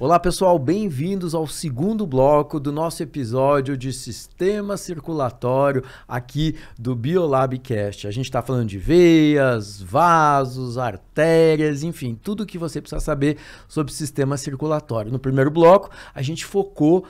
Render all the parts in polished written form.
Olá pessoal, bem-vindos ao segundo bloco do nosso episódio de Sistema Circulatório aqui do BiolabCast. A gente está falando de veias, vasos, artérias, enfim, tudo o que você precisa saber sobre o sistema circulatório. No primeiro bloco, a gente focou,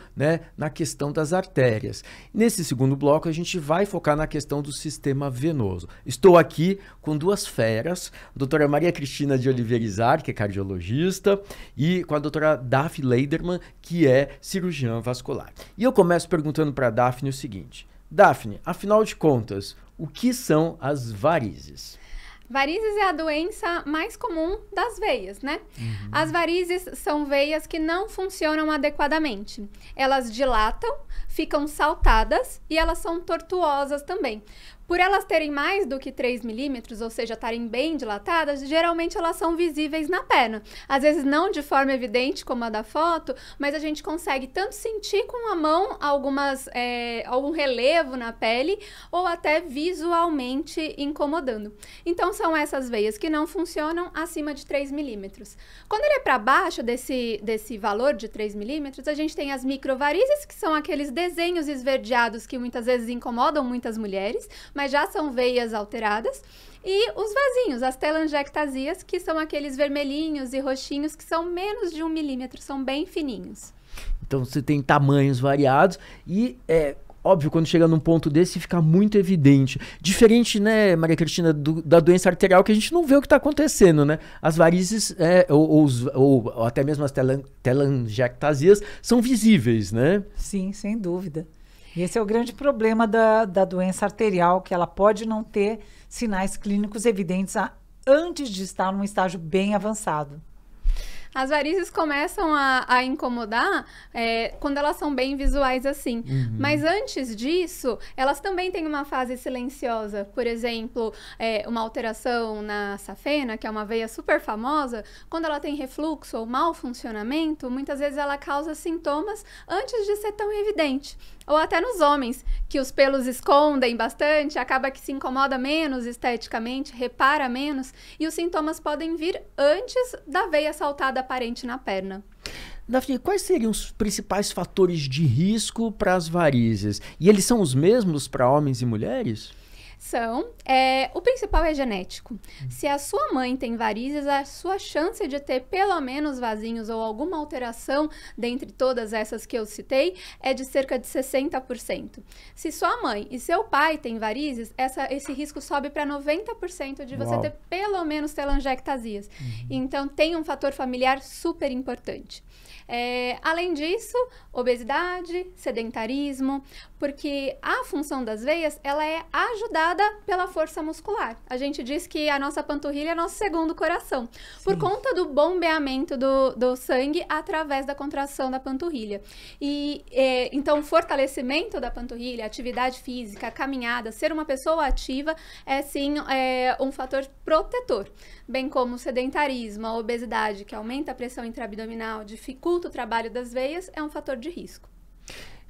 na questão das artérias. Nesse segundo bloco, a gente vai focar na questão do sistema venoso. Estou aqui com duas feras, a doutora Maria Cristina de Oliveira Izar, que é cardiologista, e com a doutora Daphne Leiderman, que é cirurgiã vascular. E eu começo perguntando para a Daphne o seguinte: Daphne, afinal de contas, o que são as varizes? Varizes é a doença mais comum das veias, né? As varizes são veias que não funcionam adequadamente. Elas dilatam, ficam saltadas e elas são tortuosas também. Por elas terem mais do que 3 milímetros, ou seja, estarem bem dilatadas, geralmente elas são visíveis na perna. Às vezes não de forma evidente como a da foto, mas a gente consegue tanto sentir com a mão algum relevo na pele ou até visualmente incomodando. Então são essas veias que não funcionam acima de 3 milímetros. Quando ele é para baixo desse valor de 3 milímetros, a gente tem as microvarizes, que são aqueles desenhos esverdeados que muitas vezes incomodam muitas mulheres, mas já são veias alteradas, e os vasinhos, as telangiectasias, que são aqueles vermelhinhos e roxinhos que são menos de 1 milímetro, são bem fininhos. Então você tem tamanhos variados e óbvio, quando chega num ponto desse, fica muito evidente. Diferente, né, Maria Cristina, da doença arterial, que a gente não vê o que está acontecendo, né? As varizes, ou até mesmo as telangiectasias, são visíveis, né? Sim, sem dúvida. E esse é o grande problema da doença arterial, que ela pode não ter sinais clínicos evidentes antes de estar num estágio bem avançado. As varizes começam a incomodar quando elas são bem visuais assim. Mas antes disso, elas também têm uma fase silenciosa. Por exemplo, uma alteração na safena, que é uma veia super famosa, quando ela tem refluxo ou mau funcionamento, muitas vezes ela causa sintomas antes de ser tão evidente. Ou até nos homens, que os pelos escondem bastante, acaba que se incomoda menos esteticamente, repara menos, e os sintomas podem vir antes da veia saltada aparente na perna. Daphne, quais seriam os principais fatores de risco para as varizes? E eles são os mesmos para homens e mulheres? O principal é genético. Se a sua mãe tem varizes, a sua chance de ter pelo menos vasinhos ou alguma alteração dentre todas essas que eu citei é de cerca de 60%. Se sua mãe e seu pai têm varizes, esse risco sobe para 90% de você ter pelo menos telangiectasias. Então tem um fator familiar super importante. Além disso, obesidade, sedentarismo, porque a função das veias, ela é ajudada pela força muscular. A gente diz que a nossa panturrilha é nosso segundo coração, por conta do bombeamento do sangue através da contração da panturrilha. Então, o fortalecimento da panturrilha, atividade física, caminhada, ser uma pessoa ativa é sim um fator protetor, bem como o sedentarismo, a obesidade, que aumenta a pressão intraabdominal, dificulta o trabalho das veias, é um fator de risco.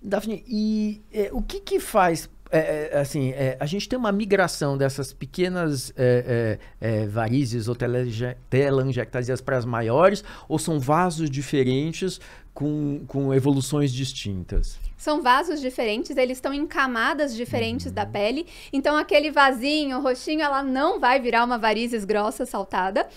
Daphne, e o que faz, a gente tem uma migração dessas pequenas varizes ou telangiectasias para as maiores, ou são vasos diferentes com evoluções distintas? São vasos diferentes, eles estão em camadas diferentes da pele, então aquele vasinho roxinho, ela não vai virar uma varizes grossa, saltada,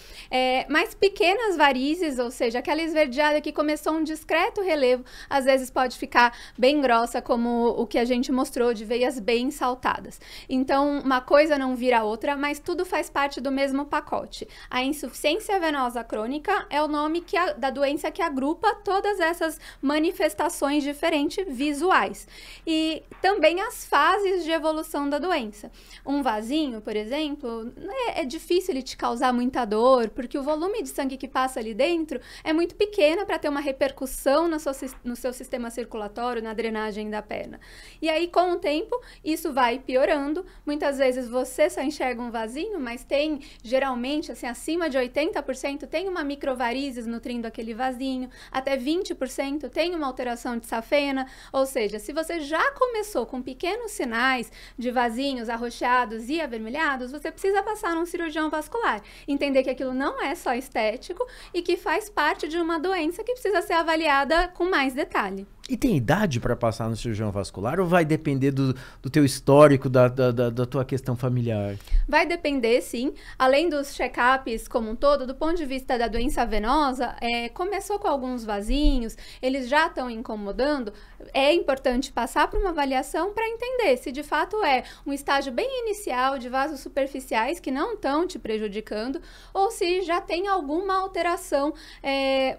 mas pequenas varizes, ou seja, aquela esverdeada que começou um discreto relevo, às vezes pode ficar bem grossa, como o que a gente mostrou, de veias bem saltadas. Então, uma coisa não vira a outra, mas tudo faz parte do mesmo pacote. A insuficiência venosa crônica é o nome da doença que agrupa todas essas manifestações diferentes visuais. E também as fases de evolução da doença. Um vasinho, por exemplo, é difícil ele te causar muita dor, porque o volume de sangue que passa ali dentro é muito pequeno para ter uma repercussão no seu sistema circulatório, na drenagem da perna. E aí, com o tempo, isso vai piorando. Muitas vezes você só enxerga um vasinho, mas tem, geralmente, assim, acima de 80% tem uma microvarizes nutrindo aquele vasinho, até 20% 20% tem uma alteração de safena, ou seja, se você já começou com pequenos sinais de vasinhos arroxeados e avermelhados, você precisa passar num cirurgião vascular, entender que aquilo não é só estético e que faz parte de uma doença que precisa ser avaliada com mais detalhe. E tem idade para passar no cirurgião vascular ou vai depender do teu histórico, da tua questão familiar? Vai depender, sim. Além dos check-ups como um todo, do ponto de vista da doença venosa, começou com alguns vasinhos, eles já estão incomodando, é importante passar por uma avaliação para entender se de fato é um estágio bem inicial de vasos superficiais que não estão te prejudicando ou se já tem alguma alteração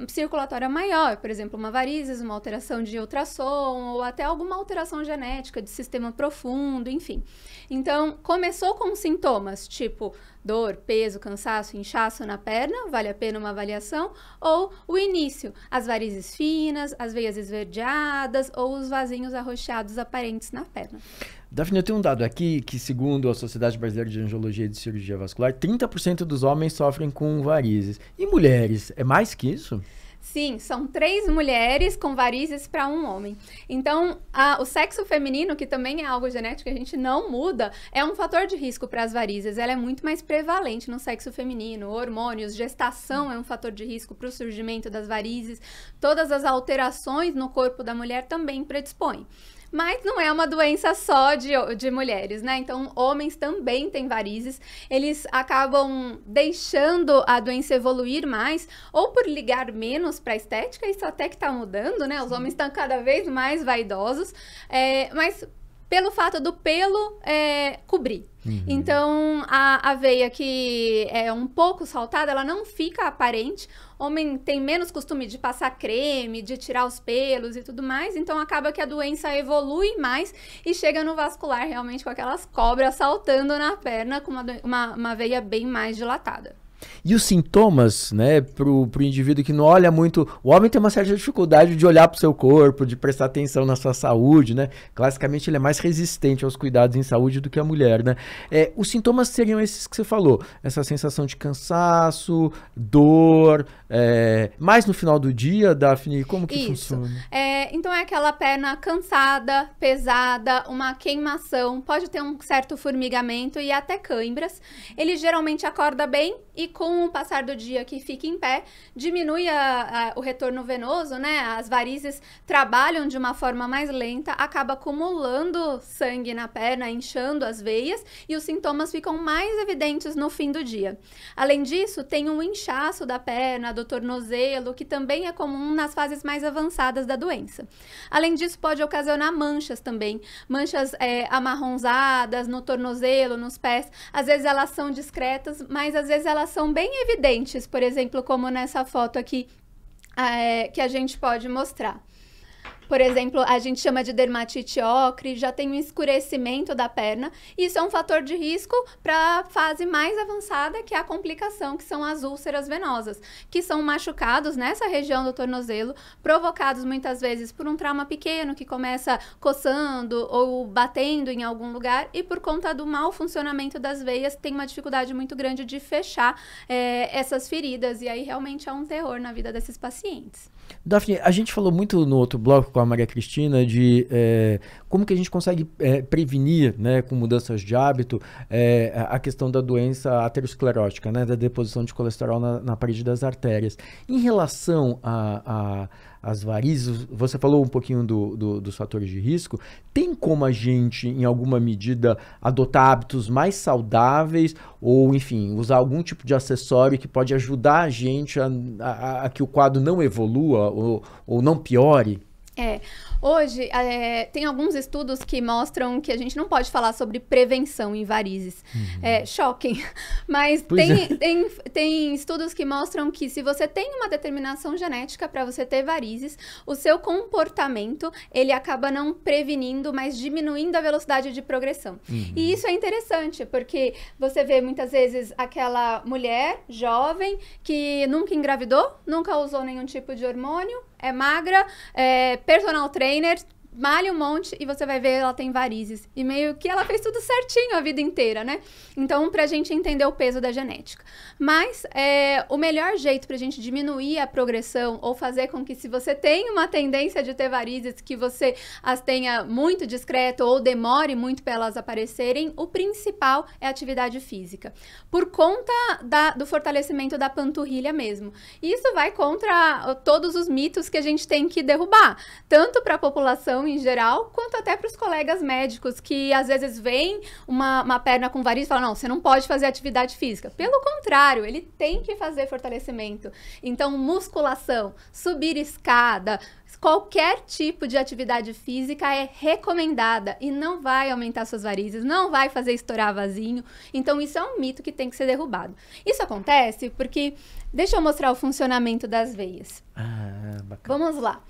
circulatória maior, por exemplo, uma varizes, uma alteração de ultrassom ou até alguma alteração genética de sistema profundo, enfim. Então, começou com sintomas tipo dor, peso, cansaço, inchaço na perna, vale a pena uma avaliação, ou o início, as varizes finas, as veias esverdeadas ou os vasinhos arroxeados aparentes na perna. Daphne, eu tenho um dado aqui que, segundo a Sociedade Brasileira de Angiologia e de Cirurgia Vascular, 30% dos homens sofrem com varizes. E mulheres, é mais que isso? Sim, são 3 mulheres com varizes para um homem. Então, o sexo feminino, que também é algo genético que a gente não muda, é um fator de risco para as varizes. Ela é muito mais prevalente no sexo feminino. Hormônios, gestação é um fator de risco para o surgimento das varizes. Todas as alterações no corpo da mulher também predispõem. Mas não é uma doença só de mulheres, né? Então, homens também têm varizes. Eles acabam deixando a doença evoluir mais, ou por ligar menos para a estética, isso até que tá mudando, né? Os homens estão cada vez mais vaidosos, mas pelo fato do pelo cobrir. Então, a veia que é um pouco saltada, ela não fica aparente. Homem tem menos costume de passar creme, de tirar os pelos e tudo mais. Então, acaba que a doença evolui mais e chega no vascular realmente com aquelas cobras saltando na perna com uma veia bem mais dilatada. E os sintomas, né, pro indivíduo que não olha muito... O homem tem uma certa dificuldade de olhar pro seu corpo, de prestar atenção na sua saúde, né? Classicamente, ele é mais resistente aos cuidados em saúde do que a mulher, né? Os sintomas seriam esses que você falou. Essa sensação de cansaço, dor... mais no final do dia, Daphne, como que funciona? Então, é aquela perna cansada, pesada, uma queimação, pode ter um certo formigamento e até cãibras. Ele geralmente acorda bem e com o passar do dia que fica em pé, diminui o retorno venoso, né? As varizes trabalham de uma forma mais lenta, acaba acumulando sangue na perna, inchando as veias e os sintomas ficam mais evidentes no fim do dia. Além disso, tem um inchaço da perna, do tornozelo, que também é comum nas fases mais avançadas da doença. Além disso, pode ocasionar manchas também, manchas amarronzadas no tornozelo, nos pés. Às vezes elas são discretas, mas às vezes elas são bem evidentes, por exemplo, como nessa foto aqui que a gente pode mostrar. Por exemplo, a gente chama de dermatite ocre, já tem um escurecimento da perna. Isso é um fator de risco para a fase mais avançada, que é a complicação, que são as úlceras venosas, que são machucados nessa região do tornozelo, provocados muitas vezes por um trauma pequeno que começa coçando ou batendo em algum lugar e por conta do mau funcionamento das veias tem uma dificuldade muito grande de fechar essas feridas e aí realmente é um terror na vida desses pacientes. Daphne, a gente falou muito no outro bloco com a Maria Cristina de como que a gente consegue prevenir, né, com mudanças de hábito, a questão da doença aterosclerótica, né, da deposição de colesterol na parede das artérias. Em relação às varizes, você falou um pouquinho dos fatores de risco. Tem como a gente, em alguma medida, adotar hábitos mais saudáveis ou, enfim, usar algum tipo de acessório que pode ajudar a gente a que o quadro não evolua ou não piore? Hoje tem alguns estudos que mostram que a gente não pode falar sobre prevenção em varizes. Choquem, mas tem estudos que mostram que se você tem uma determinação genética para você ter varizes, o seu comportamento, ele acaba não prevenindo, mas diminuindo a velocidade de progressão. E isso é interessante, porque você vê muitas vezes aquela mulher jovem que nunca engravidou, nunca usou nenhum tipo de hormônio, é magra, personal trainer, malha um monte e você vai ver ela tem varizes. E meio que ela fez tudo certinho a vida inteira, né? Então, pra gente entender o peso da genética. Mas o melhor jeito pra gente diminuir a progressão ou fazer com que, se você tem uma tendência de ter varizes, que você as tenha muito discreto ou demore muito para elas aparecerem, o principal é a atividade física. Por conta do fortalecimento da panturrilha mesmo. E isso vai contra todos os mitos que a gente tem que derrubar. Tanto para a população em geral, quanto até para os colegas médicos, que às vezes veem uma perna com varizes e falam, não, você não pode fazer atividade física. Pelo contrário, ele tem que fazer fortalecimento. Então, musculação, subir escada, qualquer tipo de atividade física é recomendada e não vai aumentar suas varizes, não vai fazer estourar vasinho. Então, isso é um mito que tem que ser derrubado. Isso acontece porque... Deixa eu mostrar o funcionamento das veias. Bacana. Vamos lá.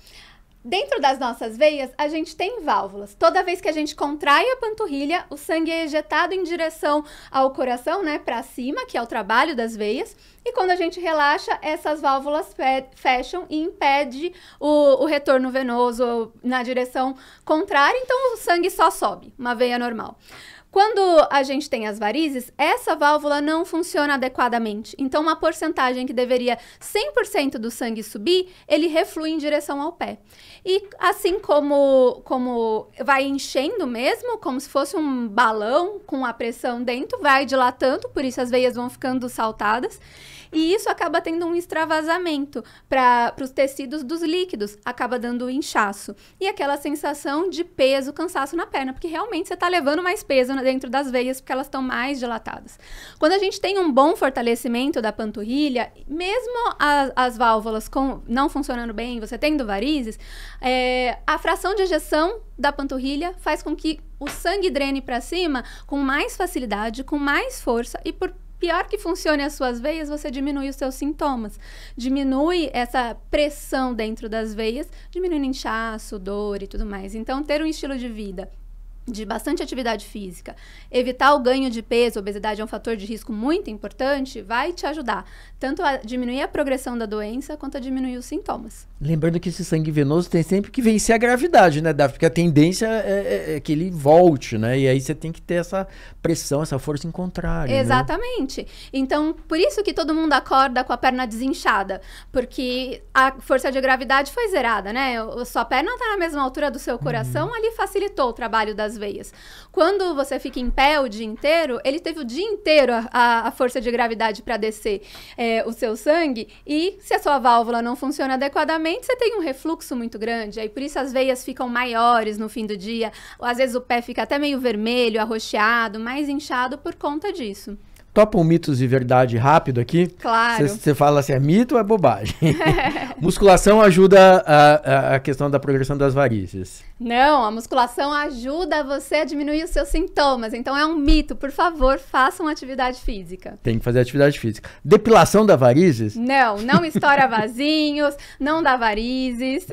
Dentro das nossas veias, a gente tem válvulas. Toda vez que a gente contrai a panturrilha, o sangue é ejetado em direção ao coração, né, para cima, que é o trabalho das veias. E quando a gente relaxa, essas válvulas fecham e impede o retorno venoso na direção contrária. Então, o sangue só sobe, uma veia normal. Quando a gente tem as varizes, essa válvula não funciona adequadamente. Então, uma porcentagem que deveria 100% do sangue subir, ele reflui em direção ao pé. E assim como vai enchendo mesmo, como se fosse um balão com a pressão dentro, vai dilatando, por isso as veias vão ficando saltadas. E isso acaba tendo um extravasamento para os tecidos dos líquidos, acaba dando inchaço. E aquela sensação de peso, cansaço na perna, porque realmente você está levando mais peso dentro das veias, porque elas estão mais dilatadas. Quando a gente tem um bom fortalecimento da panturrilha, mesmo as válvulas não funcionando bem, você tendo varizes, a fração de ejeção da panturrilha faz com que o sangue drene para cima com mais facilidade, com mais força e por pior que funcione as suas veias, você diminui os seus sintomas. Diminui essa pressão dentro das veias, diminuindo inchaço, dor e tudo mais. Então, ter um estilo de vida de bastante atividade física, evitar o ganho de peso, obesidade é um fator de risco muito importante, vai te ajudar tanto a diminuir a progressão da doença, quanto a diminuir os sintomas. Lembrando que esse sangue venoso tem sempre que vencer a gravidade, né, Davi? Porque a tendência é que ele volte, né? E aí você tem que ter essa pressão, essa força em contrário. Exatamente. Né? Então, por isso que todo mundo acorda com a perna desinchada, porque a força de gravidade foi zerada, né? Sua perna está na mesma altura do seu coração, ali facilitou o trabalho das veias. Quando você fica em pé o dia inteiro, ele teve o dia inteiro a força de gravidade para descer o seu sangue, e se a sua válvula não funciona adequadamente, você tem um refluxo muito grande, aí por isso as veias ficam maiores no fim do dia, ou às vezes o pé fica até meio vermelho, arroxeado, mais inchado por conta disso. Topam mitos de verdade rápido aqui? Claro. Você fala assim, é mito ou é bobagem? Musculação ajuda a questão da progressão das varizes. Não, a musculação ajuda você a diminuir os seus sintomas. Então é um mito. Por favor, façam atividade física. Tem que fazer atividade física. Depilação da varizes? Não estoura vasinhos, não dá varizes.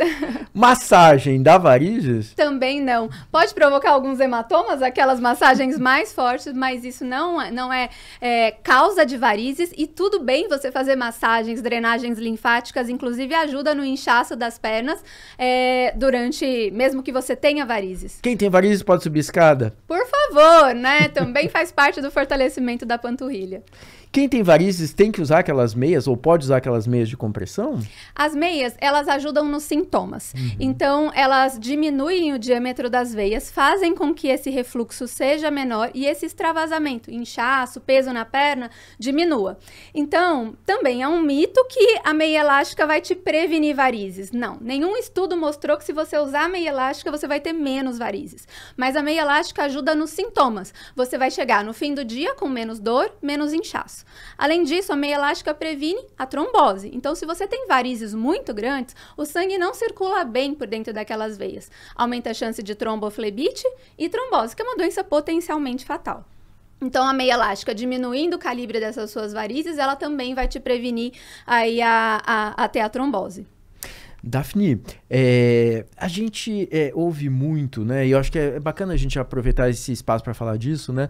Massagem dá varizes? Também não. Pode provocar alguns hematomas, aquelas massagens mais fortes, mas isso não é causa de varizes, e tudo bem você fazer massagens, drenagens linfáticas, inclusive ajuda no inchaço das pernas mesmo que você tenha varizes. Quem tem varizes pode subir escada? Por favor, né? Também faz parte do fortalecimento da panturrilha. Quem tem varizes tem que usar aquelas meias ou pode usar aquelas meias de compressão? As meias, elas ajudam nos sintomas. Então, elas diminuem o diâmetro das veias, fazem com que esse refluxo seja menor e esse extravasamento, inchaço, peso na perna, diminua. Então, também é um mito que a meia elástica vai te prevenir varizes. Não, nenhum estudo mostrou que se você usar a meia elástica, você vai ter menos varizes. Mas a meia elástica ajuda nos sintomas. Você vai chegar no fim do dia com menos dor, menos inchaço. Além disso, a meia elástica previne a trombose. Então, se você tem varizes muito grandes, o sangue não circula bem por dentro daquelas veias. Aumenta a chance de tromboflebite e trombose, que é uma doença potencialmente fatal. Então, a meia elástica, diminuindo o calibre dessas suas varizes, ela também vai te prevenir aí a ter a trombose. Daphne, a gente ouve muito, né? E eu acho que é bacana a gente aproveitar esse espaço para falar disso, né?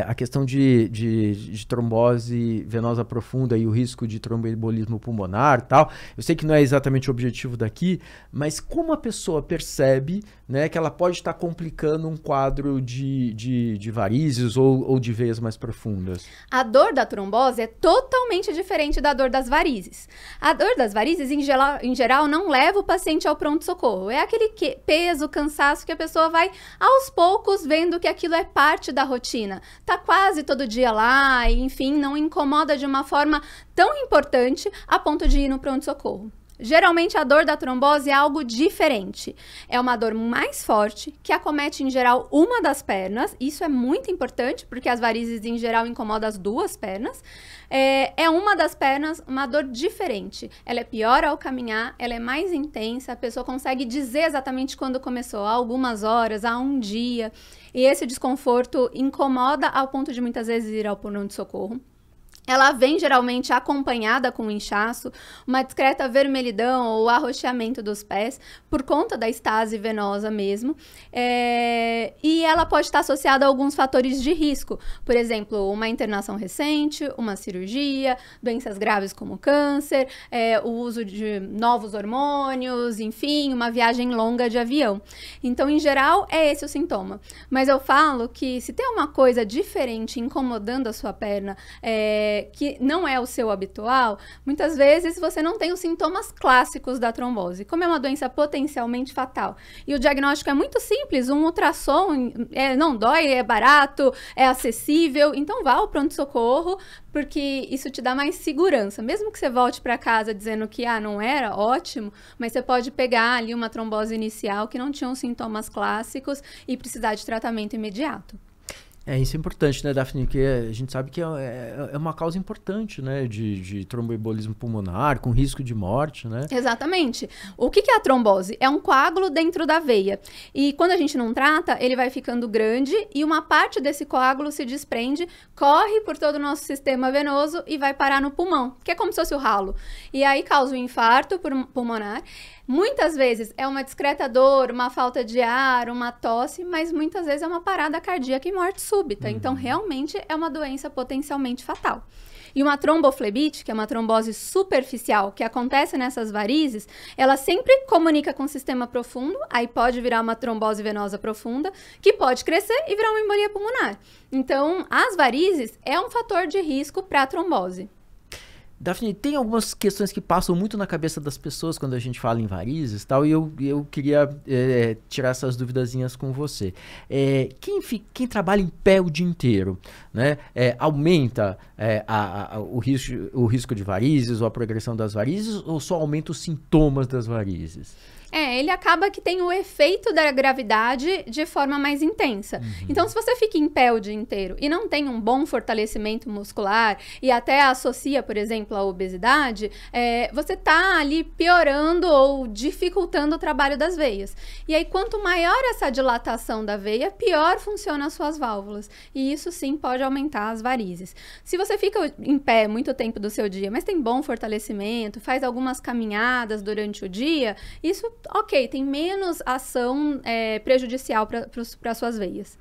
A questão de trombose venosa profunda e o risco de tromboembolismo pulmonar e tal. Eu sei que não é exatamente o objetivo daqui, mas como a pessoa percebe, né, que ela pode estar complicando um quadro de varizes ou de veias mais profundas? A dor da trombose é totalmente diferente da dor das varizes. A dor das varizes, em geral, não leva o paciente ao pronto-socorro. É aquele peso, cansaço que a pessoa vai aos poucos vendo que aquilo é parte da rotina. Tá quase todo dia lá, e, enfim, não incomoda de uma forma tão importante a ponto de ir no pronto-socorro. Geralmente a dor da trombose é algo diferente. É uma dor mais forte, que acomete em geral uma das pernas. Isso é muito importante, porque as varizes em geral incomodam as duas pernas. É uma das pernas, uma dor diferente. Ela é pior ao caminhar, ela é mais intensa, a pessoa consegue dizer exatamente quando começou, há algumas horas, há um dia. E esse desconforto incomoda ao ponto de muitas vezes ir ao pronto-socorro. Ela vem geralmente acompanhada com inchaço, uma discreta vermelhidão ou arroxeamento dos pés, por conta da estase venosa mesmo. E ela pode estar associada a alguns fatores de risco, por exemplo, uma internação recente, uma cirurgia, doenças graves como câncer, o uso de novos hormônios, enfim, uma viagem longa de avião. Então, em geral, é esse o sintoma. Mas eu falo que se tem uma coisa diferente incomodando a sua perna, que não é o seu habitual, muitas vezes você não tem os sintomas clássicos da trombose. Como é uma doença potencialmente fatal e o diagnóstico é muito simples, um ultrassom não dói, é barato, é acessível, então vá ao pronto-socorro, porque isso te dá mais segurança. Mesmo que você volte para casa dizendo que não era, ótimo, mas você pode pegar ali uma trombose inicial que não tinha os sintomas clássicos e precisar de tratamento imediato. Isso é importante, né, Daphne? Porque a gente sabe que é uma causa importante, né, de tromboembolismo pulmonar, com risco de morte, né? Exatamente. O que é a trombose? É um coágulo dentro da veia. E quando a gente não trata, ele vai ficando grande e uma parte desse coágulo se desprende, corre por todo o nosso sistema venoso e vai parar no pulmão, que é como se fosse o ralo. E aí causa um infarto pulmonar. Muitas vezes é uma discreta dor, uma falta de ar, uma tosse, mas muitas vezes é uma parada cardíaca e morte súbita. Então, realmente é uma doença potencialmente fatal. E uma tromboflebite, que é uma trombose superficial, que acontece nessas varizes, ela sempre comunica com o sistema profundo, aí pode virar uma trombose venosa profunda, que pode crescer e virar uma embolia pulmonar. Então, as varizes é um fator de risco para a trombose. Daphne, tem algumas questões que passam muito na cabeça das pessoas quando a gente fala em varizes e tal, e eu queria tirar essas duvidazinhas com você. Quem trabalha em pé o dia inteiro, né, aumenta o risco de varizes ou a progressão das varizes, ou só aumenta os sintomas das varizes? Ele acaba que tem o efeito da gravidade de forma mais intensa. Então, se você fica em pé o dia inteiro e não tem um bom fortalecimento muscular e até associa, por exemplo, a obesidade, você está ali piorando ou dificultando o trabalho das veias. E aí, quanto maior essa dilatação da veia, pior funcionam as suas válvulas. E isso, sim, pode aumentar as varizes. Se você fica em pé muito tempo do seu dia, mas tem bom fortalecimento, faz algumas caminhadas durante o dia, isso ok, tem menos ação prejudicial para suas veias.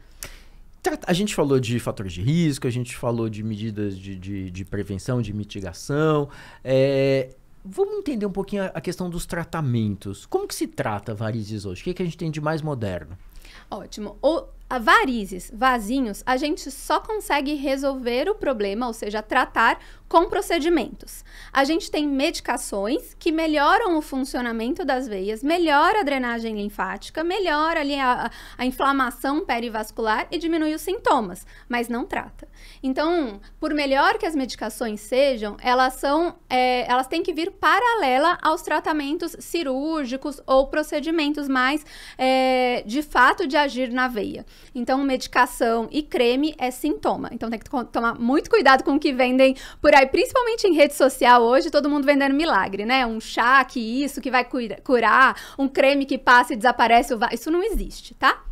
A gente falou de fatores de risco, a gente falou de medidas de prevenção, de mitigação. Vamos entender um pouquinho a questão dos tratamentos. Como que se trata varizes hoje? O que a gente tem de mais moderno? Ótimo. A varizes, vasinhos, a gente só consegue resolver o problema, ou seja, tratar com procedimentos. A gente tem medicações que melhoram o funcionamento das veias, melhora a drenagem linfática, melhora ali a inflamação perivascular e diminui os sintomas, mas não trata. Então, por melhor que as medicações sejam, elas têm que vir paralela aos tratamentos cirúrgicos ou procedimentos mais, de fato, de agir na veia. Então, medicação e creme é sintoma. Então, tem que tomar muito cuidado com o que vendem por aí, principalmente em rede social hoje, todo mundo vendendo milagre, né? Um chá que vai curar, um creme que passa e desaparece, isso não existe, tá?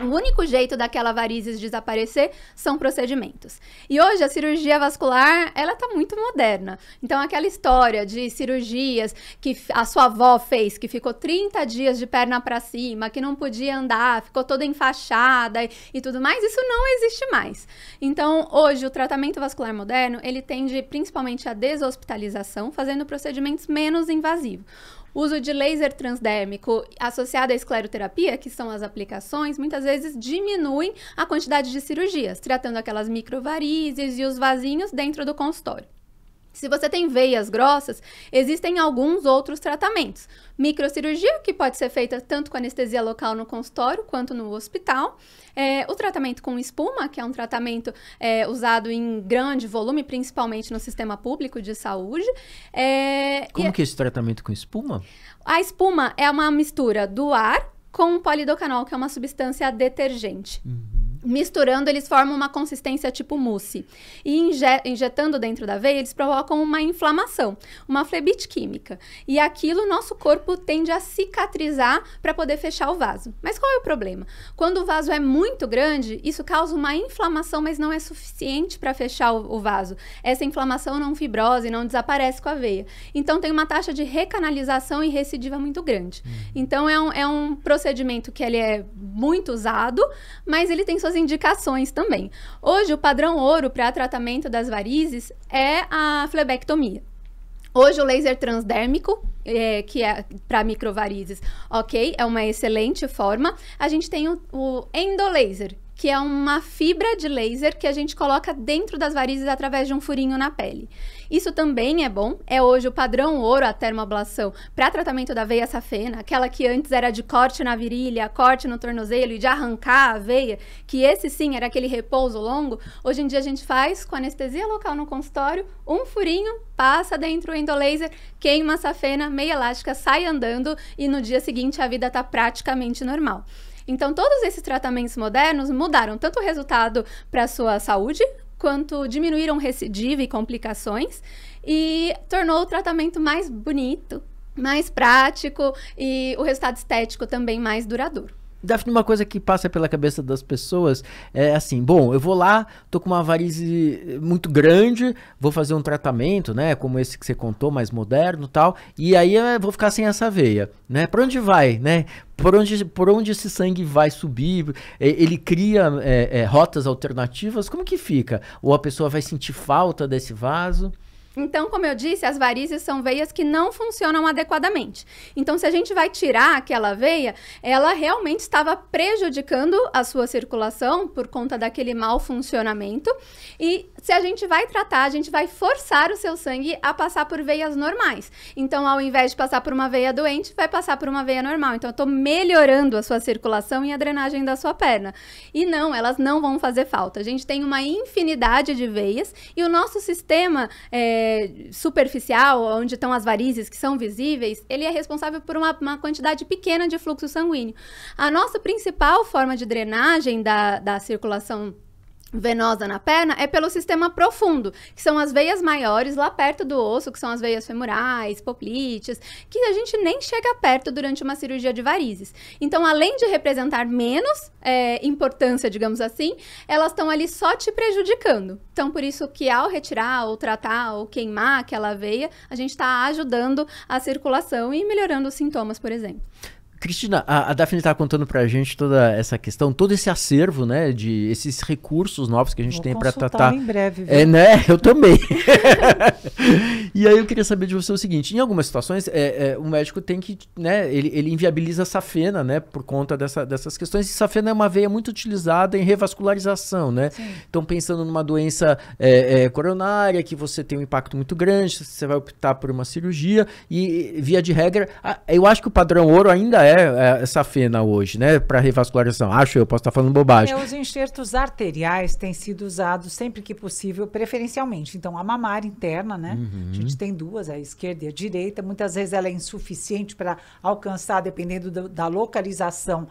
O único jeito daquela varizes desaparecer são procedimentos. E hoje a cirurgia vascular, ela tá muito moderna. Então aquela história de cirurgias que a sua avó fez, que ficou 30 dias de perna para cima, que não podia andar, ficou toda enfaixada e tudo mais, isso não existe mais. Então hoje o tratamento vascular moderno, ele tende principalmente à deshospitalização, fazendo procedimentos menos invasivos. O uso de laser transdérmico associado à escleroterapia, que são as aplicações, muitas vezes diminuem a quantidade de cirurgias, tratando aquelas microvarizes e os vasinhos dentro do consultório. Se você tem veias grossas, existem alguns outros tratamentos. Microcirurgia, que pode ser feita tanto com anestesia local no consultório quanto no hospital. O tratamento com espuma, que é um tratamento usado em grande volume, principalmente no sistema público de saúde. Como que é esse tratamento com espuma? A espuma é uma mistura do ar com polidocanol, que é uma substância detergente. Misturando, eles formam uma consistência tipo mousse. E injetando dentro da veia, eles provocam uma inflamação, uma flebite química. E aquilo, nosso corpo tende a cicatrizar para poder fechar o vaso. Mas qual é o problema? Quando o vaso é muito grande, isso causa uma inflamação, mas não é suficiente para fechar o vaso. Essa inflamação não fibrose, não desaparece com a veia. Então, tem uma taxa de recanalização e recidiva muito grande. Então, é um procedimento que ele é muito usado, mas ele tem suas indicações também. Hoje, o padrão ouro para tratamento das varizes é a flebectomia. Hoje, o laser transdérmico, que é para microvarizes, ok, é uma excelente forma. A gente tem o endolaser, que é uma fibra de laser que a gente coloca dentro das varizes através de um furinho na pele. Isso também é bom, é hoje o padrão ouro, a termoablação, para tratamento da veia safena, aquela que antes era de corte na virilha, corte no tornozelo e de arrancar a veia, que esse sim era aquele repouso longo. Hoje em dia a gente faz com anestesia local no consultório, um furinho, passa dentro o endolaser, queima a safena, meia elástica, sai andando e no dia seguinte a vida está praticamente normal. Então, todos esses tratamentos modernos mudaram tanto o resultado para a sua saúde, quanto diminuíram recidiva e complicações, e tornou o tratamento mais bonito, mais prático e o resultado estético também mais duradouro. Daphne, uma coisa que passa pela cabeça das pessoas é assim, bom, eu vou lá, tô com uma varize muito grande, vou fazer um tratamento, né, como esse que você contou, mais moderno e tal, e aí eu vou ficar sem essa veia, né, pra onde vai, né, por onde esse sangue vai subir, ele cria rotas alternativas, como que fica? Ou a pessoa vai sentir falta desse vaso? Então, como eu disse, as varizes são veias que não funcionam adequadamente. Então, se a gente vai tirar aquela veia, ela realmente estava prejudicando a sua circulação por conta daquele mau funcionamento. E se a gente vai tratar, a gente vai forçar o seu sangue a passar por veias normais. Então, ao invés de passar por uma veia doente, vai passar por uma veia normal. Então, eu estou melhorando a sua circulação e a drenagem da sua perna. E não, elas não vão fazer falta. A gente tem uma infinidade de veias e o nosso sistema superficial, onde estão as varizes que são visíveis, ele é responsável por uma quantidade pequena de fluxo sanguíneo. A nossa principal forma de drenagem da circulação venosa na perna é pelo sistema profundo, que são as veias maiores lá perto do osso, que são as veias femorais, poplites, que a gente nem chega perto durante uma cirurgia de varizes. Então, além de representar menos importância, digamos assim, elas estão ali só te prejudicando. Então, por isso que ao retirar, ou tratar, ou queimar aquela veia, a gente está ajudando a circulação e melhorando os sintomas, por exemplo. Cristina, a Daphne está contando pra gente toda essa questão, todo esse acervo, né, de esses recursos novos que a gente tem para tratar. Em breve, viu? Né? Eu também. E aí eu queria saber de você o seguinte, em algumas situações, o médico tem que, né, ele inviabiliza a safena, né, por conta dessas questões. E safena é uma veia muito utilizada em revascularização, né? Sim. Então, pensando numa doença coronária, que você tem um impacto muito grande, você vai optar por uma cirurgia e, via de regra, eu acho que o padrão ouro ainda é safena hoje, né, para revascularização. Acho eu, posso estar falando bobagem. Os enxertos arteriais têm sido usados sempre que possível, preferencialmente. Então, a mamária interna, né, a gente tem duas, a esquerda e a direita. Muitas vezes ela é insuficiente para alcançar, dependendo da localização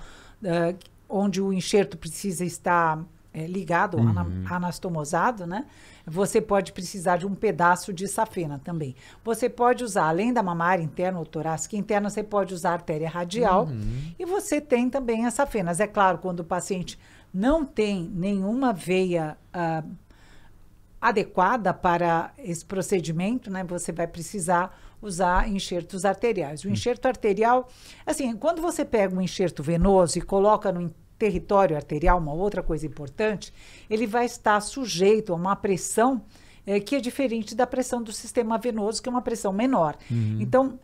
onde o enxerto precisa estar ligado, anastomosado, né? Você pode precisar de um pedaço de safena também. Você pode usar, além da mamária interna ou torácica interna, você pode usar a artéria radial e você tem também as safenas. É claro, quando o paciente não tem nenhuma veia adequada para esse procedimento, né? Você vai precisar usar enxertos arteriais. O enxerto arterial, assim, quando você pega um enxerto venoso e coloca no território arterial, uma outra coisa importante, ele vai estar sujeito a uma pressão que é diferente da pressão do sistema venoso, que é uma pressão menor. Então,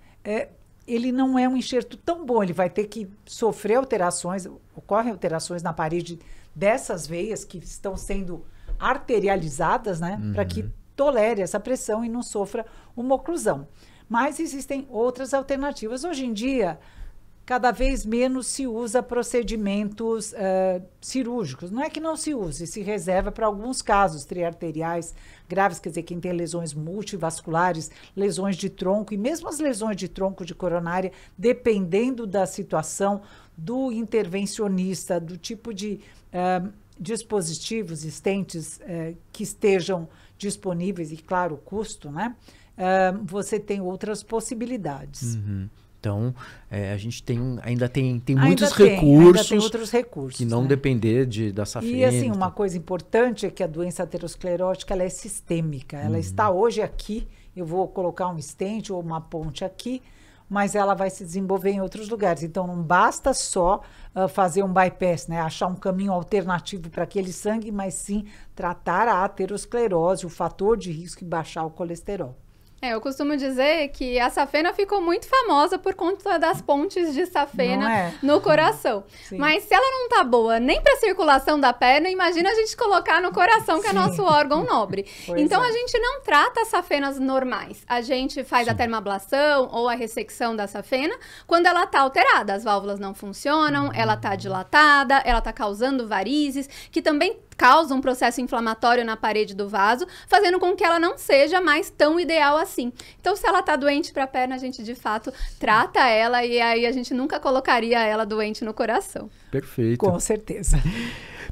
ele não é um enxerto tão bom, ele vai ter que sofrer alterações, ocorrem alterações na parede dessas veias que estão sendo arterializadas, né, para que tolere essa pressão e não sofra uma oclusão. Mas existem outras alternativas. Hoje em dia, cada vez menos se usa procedimentos cirúrgicos. Não é que não se use, se reserva para alguns casos triarteriais graves, quer dizer, quem tem lesões multivasculares, lesões de tronco, e mesmo as lesões de tronco de coronária, dependendo da situação do intervencionista, do tipo de dispositivos existentes que estejam disponíveis, e claro, o custo, né? Você tem outras possibilidades. Então, a gente ainda tem muitos recursos, ainda tem outros recursos que não depender da safena. E assim, uma coisa importante é que a doença aterosclerótica ela é sistêmica. Ela está hoje aqui, eu vou colocar um stent ou uma ponte aqui, mas ela vai se desenvolver em outros lugares. Então, não basta só fazer um bypass, né? Achar um caminho alternativo para aquele sangue, mas sim tratar a aterosclerose, o fator de risco e baixar o colesterol. Eu costumo dizer que a safena ficou muito famosa por conta das pontes de safena no coração. Sim. Mas se ela não tá boa nem para circulação da perna, imagina a gente colocar no coração, que é nosso órgão nobre. Então a gente não trata as safenas normais. A gente faz a termoablação ou a ressecção da safena quando ela tá alterada. As válvulas não funcionam, ela tá dilatada, ela tá causando varizes, que também causa um processo inflamatório na parede do vaso, fazendo com que ela não seja mais tão ideal assim. Então, se ela tá doente para a perna, a gente, de fato, trata ela e aí a gente nunca colocaria ela doente no coração. Perfeito. Com certeza.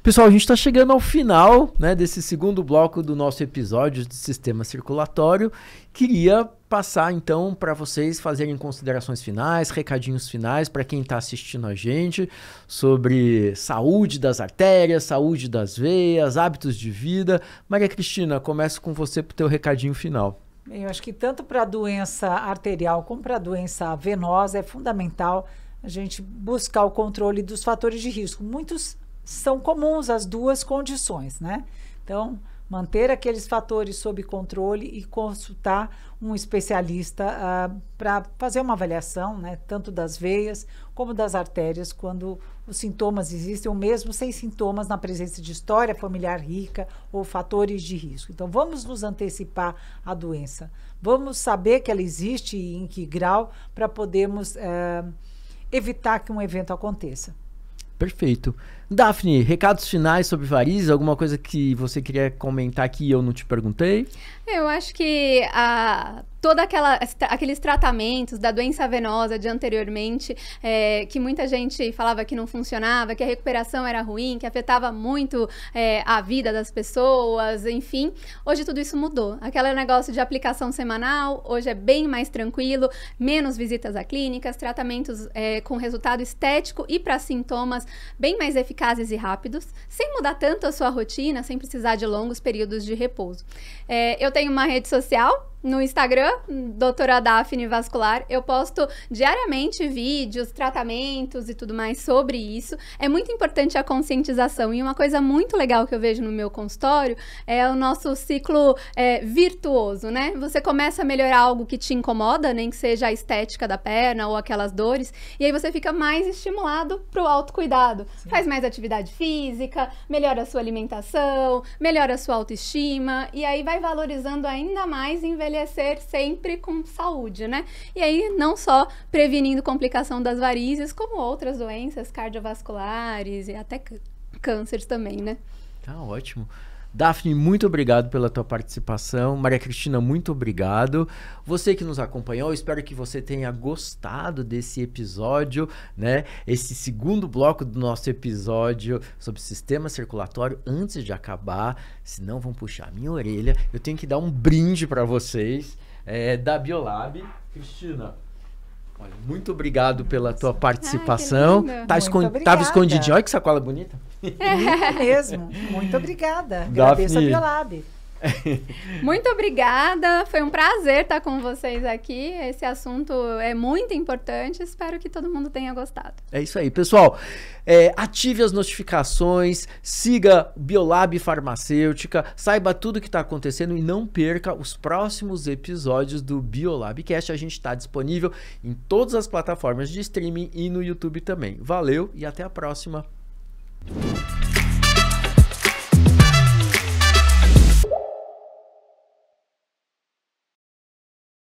Pessoal, a gente está chegando ao final, né, desse segundo bloco do nosso episódio de Sistema Circulatório. Queria passar, então, para vocês fazerem considerações finais, recadinhos finais para quem está assistindo a gente sobre saúde das artérias, saúde das veias, hábitos de vida. Maria Cristina, começo com você para o teu recadinho final. Bem, eu acho que tanto para a doença arterial como para a doença venosa é fundamental a gente buscar o controle dos fatores de risco. Muitos são comuns as duas condições, né? Então, manter aqueles fatores sob controle e consultar um especialista para fazer uma avaliação, né, tanto das veias como das artérias, quando os sintomas existem, ou mesmo sem sintomas, na presença de história familiar rica ou fatores de risco. Então, vamos nos antecipar à doença. Vamos saber que ela existe e em que grau para podermos evitar que um evento aconteça. Perfeito. Daphne, recados finais sobre varizes? Alguma coisa que você queria comentar aqui e eu não te perguntei? Eu acho que aqueles tratamentos da doença venosa de anteriormente, que muita gente falava que não funcionava, que a recuperação era ruim, que afetava muito a vida das pessoas, enfim. Hoje tudo isso mudou. Aquele negócio de aplicação semanal, hoje é bem mais tranquilo, menos visitas a clínicas, tratamentos com resultado estético e para sintomas bem mais eficazes e rápidos, sem mudar tanto a sua rotina, sem precisar de longos períodos de repouso. Eu tenho uma rede social no Instagram, Doutora Daphne Vascular. Eu posto diariamente vídeos, tratamentos e tudo mais sobre isso. É muito importante a conscientização. E uma coisa muito legal que eu vejo no meu consultório é o nosso ciclo virtuoso, né? Você começa a melhorar algo que te incomoda, nem que seja a estética da perna ou aquelas dores, e aí você fica mais estimulado para o autocuidado. Sim. Faz mais atividade física, melhora a sua alimentação, melhora a sua autoestima, e aí vai valorizando ainda mais envelhecer sempre com saúde, né? E aí não só prevenindo complicação das varizes, como outras doenças cardiovasculares e até cânceres também, né? Tá ótimo. Daphne, muito obrigado pela tua participação. Maria Cristina, muito obrigado. Você que nos acompanhou, espero que você tenha gostado desse episódio, né? Esse segundo bloco do nosso episódio sobre sistema circulatório. Antes de acabar, senão vão puxar a minha orelha, eu tenho que dar um brinde para vocês da Biolab. Cristina, olha, muito obrigado pela tua participação. Tava escondidinho. Olha que sacola bonita. Muito mesmo. Muito obrigada. Agradeço a Biolab. Muito obrigada. Foi um prazer estar com vocês aqui. Esse assunto é muito importante. Espero que todo mundo tenha gostado. É isso aí, pessoal. Ative as notificações, siga Biolab Farmacêutica, saiba tudo o que está acontecendo e não perca os próximos episódios do Biolabcast. A gente está disponível em todas as plataformas de streaming e no YouTube também. Valeu e até a próxima.